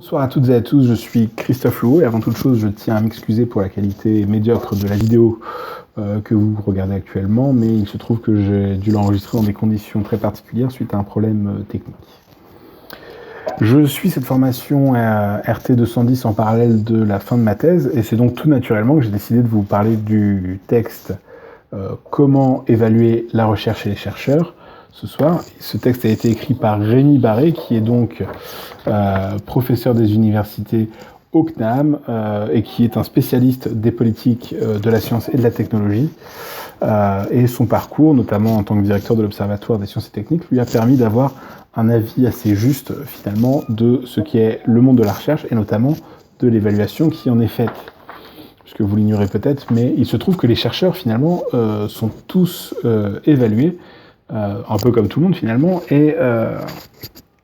Bonsoir à toutes et à tous, je suis Christophe Louot et avant toute chose je tiens à m'excuser pour la qualité médiocre de la vidéo que vous regardez actuellement, mais il se trouve que j'ai dû l'enregistrer dans des conditions très particulières suite à un problème technique. Je suis cette formation à RT210 en parallèle de la fin de ma thèse et c'est donc tout naturellement que j'ai décidé de vous parler du texte Comment évaluer la recherche et les chercheurs ce soir. Ce texte a été écrit par Rémi Barré, qui est donc professeur des universités au CNAM et qui est un spécialiste des politiques de la science et de la technologie. Et son parcours, notamment en tant que directeur de l'Observatoire des sciences et techniques, lui a permis d'avoir un avis assez juste, finalement, de ce qui est le monde de la recherche et notamment de l'évaluation qui en est faite. Parce que vous l'ignorez peut-être, mais il se trouve que les chercheurs, finalement, sont tous évalués, un peu comme tout le monde, finalement, et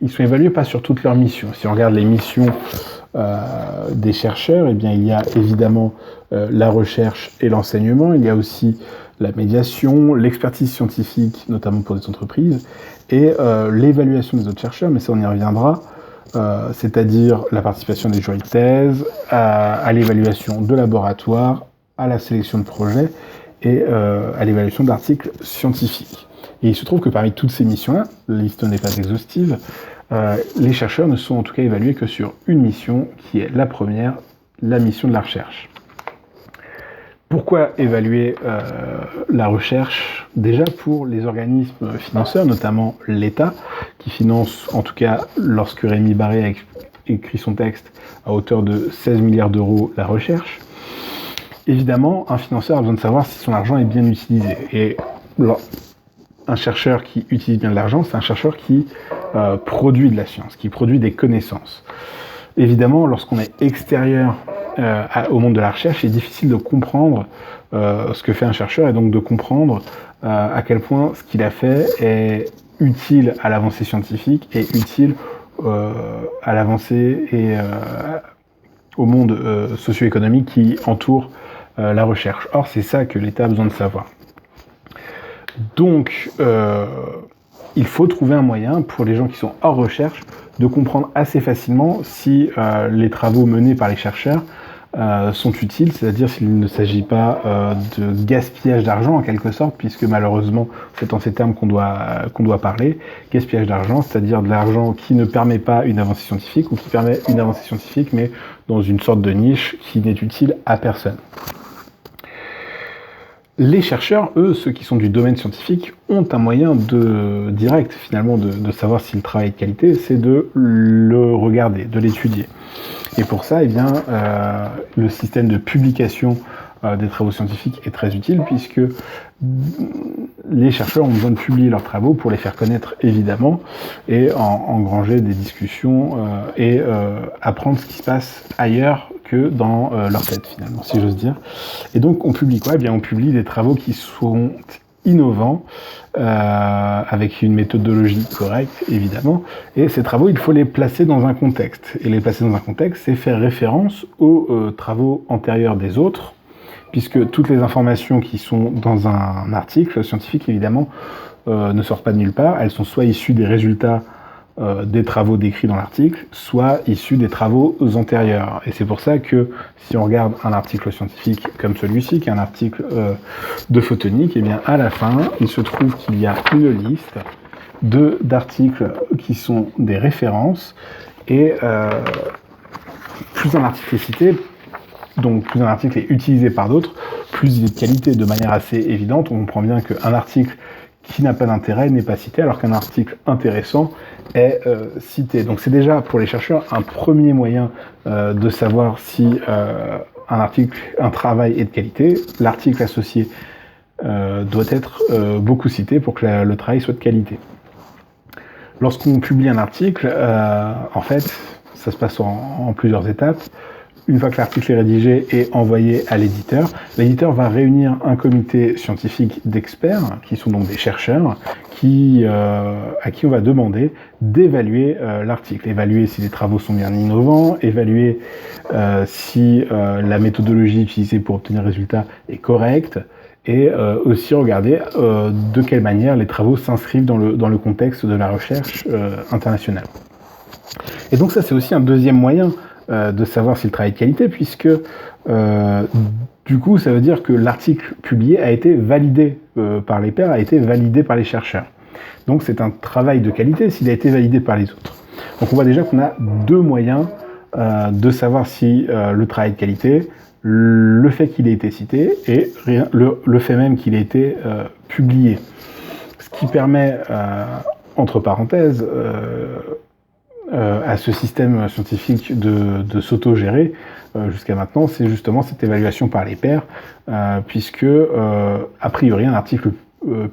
ils sont évalués pas sur toutes leurs missions. Si on regarde les missions des chercheurs, eh bien, il y a évidemment la recherche et l'enseignement, il y a aussi la médiation, l'expertise scientifique, notamment pour des entreprises, et l'évaluation des autres chercheurs, mais ça on y reviendra, c'est-à-dire la participation des jurys de thèse, à l'évaluation de laboratoire, à la sélection de projets et à l'évaluation d'articles scientifiques. Et il se trouve que parmi toutes ces missions-là, la liste n'est pas exhaustive, les chercheurs ne sont en tout cas évalués que sur une mission, qui est la première, la mission de la recherche. Pourquoi évaluer la recherche? Déjà pour les organismes financeurs, notamment l'État, qui finance, en tout cas lorsque Rémi Barré a écrit son texte, à hauteur de 16 milliards d'euros la recherche. Évidemment, un financeur a besoin de savoir si son argent est bien utilisé. Et un chercheur qui utilise bien de l'argent, c'est un chercheur qui produit de la science, qui produit des connaissances. Évidemment, lorsqu'on est extérieur au monde de la recherche, c'est difficile de comprendre ce que fait un chercheur et donc de comprendre à quel point ce qu'il a fait est utile à l'avancée scientifique et utile à l'avancée et au monde socio-économique qui entoure la recherche. Or, c'est ça que l'État a besoin de savoir. Donc, il faut trouver un moyen pour les gens qui sont hors recherche de comprendre assez facilement si les travaux menés par les chercheurs sont utiles, c'est-à-dire s'il ne s'agit pas de gaspillage d'argent en quelque sorte, puisque malheureusement c'est en ces termes qu'on doit parler, gaspillage d'argent, c'est-à-dire de l'argent qui ne permet pas une avancée scientifique ou qui permet une avancée scientifique mais dans une sorte de niche qui n'est utile à personne. Les chercheurs, eux, ceux qui sont du domaine scientifique, ont un moyen direct finalement de savoir si le travail est de qualité, c'est de le regarder, de l'étudier. Et pour ça, eh bien, le système de publication des travaux scientifiques est très utile puisque les chercheurs ont besoin de publier leurs travaux pour les faire connaître évidemment et engranger des discussions et apprendre ce qui se passe ailleurs que dans leur tête finalement, si j'ose dire. Et donc on publie quoi? Eh bien on publie des travaux qui sont innovants, avec une méthodologie correcte évidemment, et ces travaux il faut les placer dans un contexte, et les placer dans un contexte c'est faire référence aux travaux antérieurs des autres, puisque toutes les informations qui sont dans un article scientifique évidemment ne sortent pas de nulle part, elles sont soit issues des résultats des travaux décrits dans l'article, soit issus des travaux antérieurs. Et c'est pour ça que si on regarde un article scientifique comme celui-ci, qui est un article de photonique, et bien à la fin, il se trouve qu'il y a une liste d'articles qui sont des références, et plus un article est cité, donc plus un article est utilisé par d'autres, plus il est de qualité de manière assez évidente. On comprend bien qu'un article qui n'a pas d'intérêt n'est pas cité, alors qu'un article intéressant est cité. Donc c'est déjà pour les chercheurs un premier moyen de savoir si un travail est de qualité. L'article associé doit être beaucoup cité pour que le travail soit de qualité. Lorsqu'on publie un article, en fait, ça se passe en plusieurs étapes. Une fois que l'article est rédigé et envoyé à l'éditeur, l'éditeur va réunir un comité scientifique d'experts, qui sont donc des chercheurs, à qui on va demander d'évaluer l'article, évaluer si les travaux sont bien innovants, évaluer si la méthodologie utilisée pour obtenir le résultat est correcte, et aussi regarder de quelle manière les travaux s'inscrivent dans le contexte de la recherche internationale. Et donc ça, c'est aussi un deuxième moyen de savoir si le travail est de qualité, puisque du coup, ça veut dire que l'article publié a été validé par les pairs, a été validé par les chercheurs. Donc c'est un travail de qualité s'il a été validé par les autres. Donc on voit déjà qu'on a deux moyens de savoir si le travail est de qualité, le fait qu'il ait été cité et le fait même qu'il ait été publié. Ce qui permet, entre parenthèses, à ce système scientifique de s'auto-gérer jusqu'à maintenant, c'est justement cette évaluation par les pairs, puisque, a priori, un article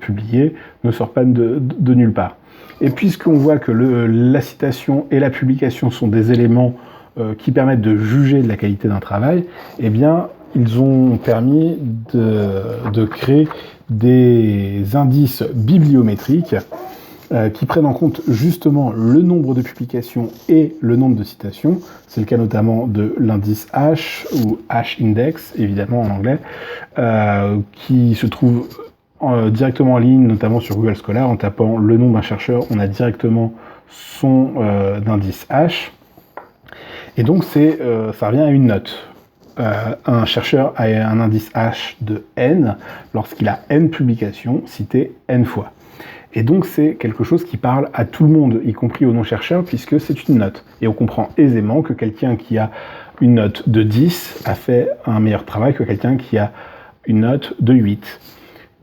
publié ne sort pas de nulle part. Et puisqu'on voit que la citation et la publication sont des éléments qui permettent de juger de la qualité d'un travail, eh bien, ils ont permis de créer des indices bibliométriques qui prennent en compte justement le nombre de publications et le nombre de citations. C'est le cas notamment de l'indice H, ou H-index, évidemment en anglais, qui se trouve directement en ligne, notamment sur Google Scholar. En tapant le nom d'un chercheur, on a directement son indice H. Et donc ça revient à une note. Un chercheur a un indice H de N lorsqu'il a N publications citées N fois. Et donc c'est quelque chose qui parle à tout le monde, y compris aux non-chercheurs, puisque c'est une note. Et on comprend aisément que quelqu'un qui a une note de 10 a fait un meilleur travail que quelqu'un qui a une note de 8.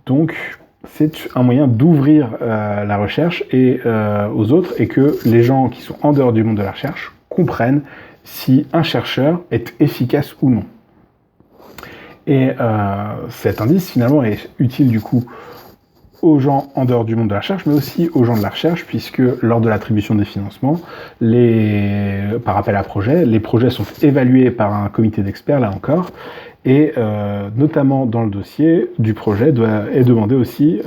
Donc c'est un moyen d'ouvrir la recherche aux autres, et que les gens qui sont en dehors du monde de la recherche comprennent si un chercheur est efficace ou non. Et cet indice finalement est utile du coup aux gens en dehors du monde de la recherche, mais aussi aux gens de la recherche, puisque lors de l'attribution des financements, par appel à projet, les projets sont évalués par un comité d'experts, là encore, et notamment dans le dossier du projet est demandé aussi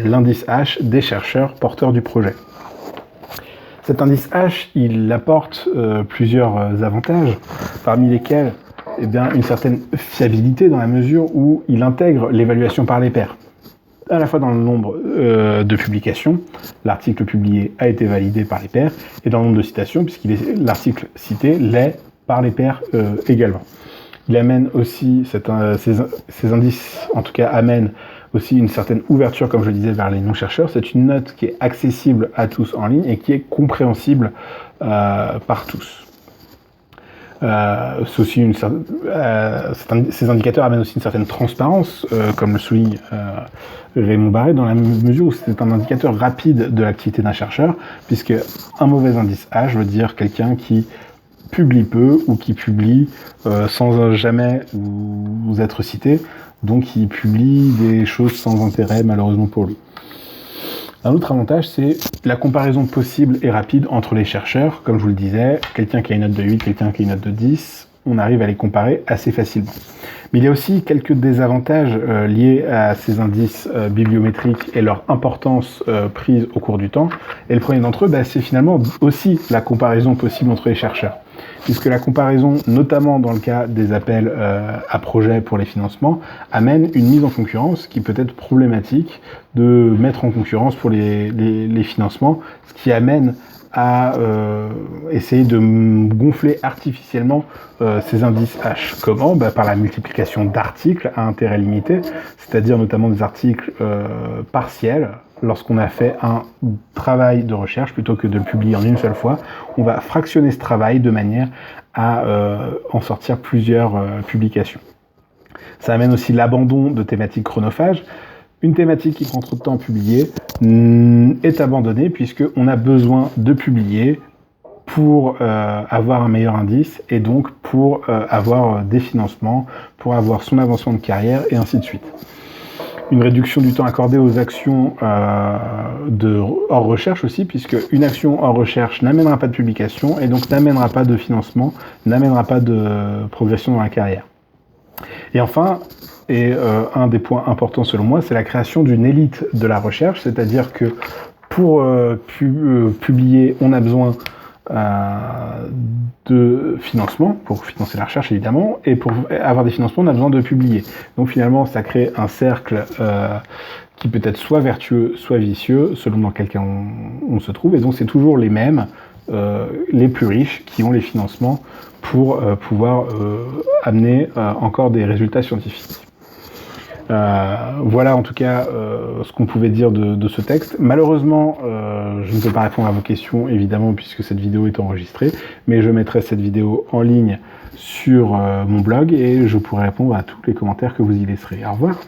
l'indice H des chercheurs porteurs du projet. Cet indice H, il apporte plusieurs avantages, parmi lesquels une certaine fiabilité dans la mesure où il intègre l'évaluation par les pairs. À la fois dans le nombre de publications, l'article publié a été validé par les pairs, et dans le nombre de citations, l'article cité l'est par les pairs également. Il amène aussi, ces indices, en tout cas, amènent aussi une certaine ouverture, comme je le disais, vers les non-chercheurs. C'est une note qui est accessible à tous en ligne et qui est compréhensible par tous. Ces indicateurs amènent aussi une certaine transparence, comme le souligne Raymond Barré, dans la mesure où c'est un indicateur rapide de l'activité d'un chercheur, puisque un mauvais indice H veut dire quelqu'un qui publie peu ou qui publie sans jamais vous être cité, donc qui publie des choses sans intérêt malheureusement pour lui. Un autre avantage, c'est la comparaison possible et rapide entre les chercheurs. Comme je vous le disais, quelqu'un qui a une note de 8, quelqu'un qui a une note de 10, on arrive à les comparer assez facilement. Mais il y a aussi quelques désavantages liés à ces indices bibliométriques et leur importance prise au cours du temps. Et le premier d'entre eux, c'est finalement aussi la comparaison possible entre les chercheurs. Puisque la comparaison, notamment dans le cas des appels à projets pour les financements, amène une mise en concurrence qui peut être problématique de mettre en concurrence pour les financements, ce qui amène à essayer de gonfler artificiellement ces indices H. Comment ? Par la multiplication d'articles à intérêt limité, c'est-à-dire notamment des articles partiels. Lorsqu'on a fait un travail de recherche, plutôt que de le publier en une seule fois, on va fractionner ce travail de manière à en sortir plusieurs publications. Ça amène aussi l'abandon de thématiques chronophages. Une thématique qui prend trop de temps à publier est abandonnée puisqu'on a besoin de publier pour avoir un meilleur indice et donc pour avoir des financements, pour avoir son avancement de carrière et ainsi de suite. Une réduction du temps accordé aux actions hors recherche aussi, puisque une action hors recherche n'amènera pas de publication et donc n'amènera pas de financement, n'amènera pas de progression dans la carrière. Et enfin, un des points importants selon moi, c'est la création d'une élite de la recherche, c'est-à-dire que pour publier, on a besoin de financement, pour financer la recherche évidemment, et pour avoir des financements, on a besoin de publier. Donc finalement, ça crée un cercle qui peut être soit vertueux, soit vicieux, selon dans quel cas on se trouve, et donc c'est toujours les mêmes les plus riches qui ont les financements pour pouvoir amener encore des résultats scientifiques. Voilà en tout cas ce qu'on pouvait dire de ce texte. Malheureusement, je ne peux pas répondre à vos questions, évidemment, puisque cette vidéo est enregistrée, mais je mettrai cette vidéo en ligne sur mon blog et je pourrai répondre à tous les commentaires que vous y laisserez. Au revoir.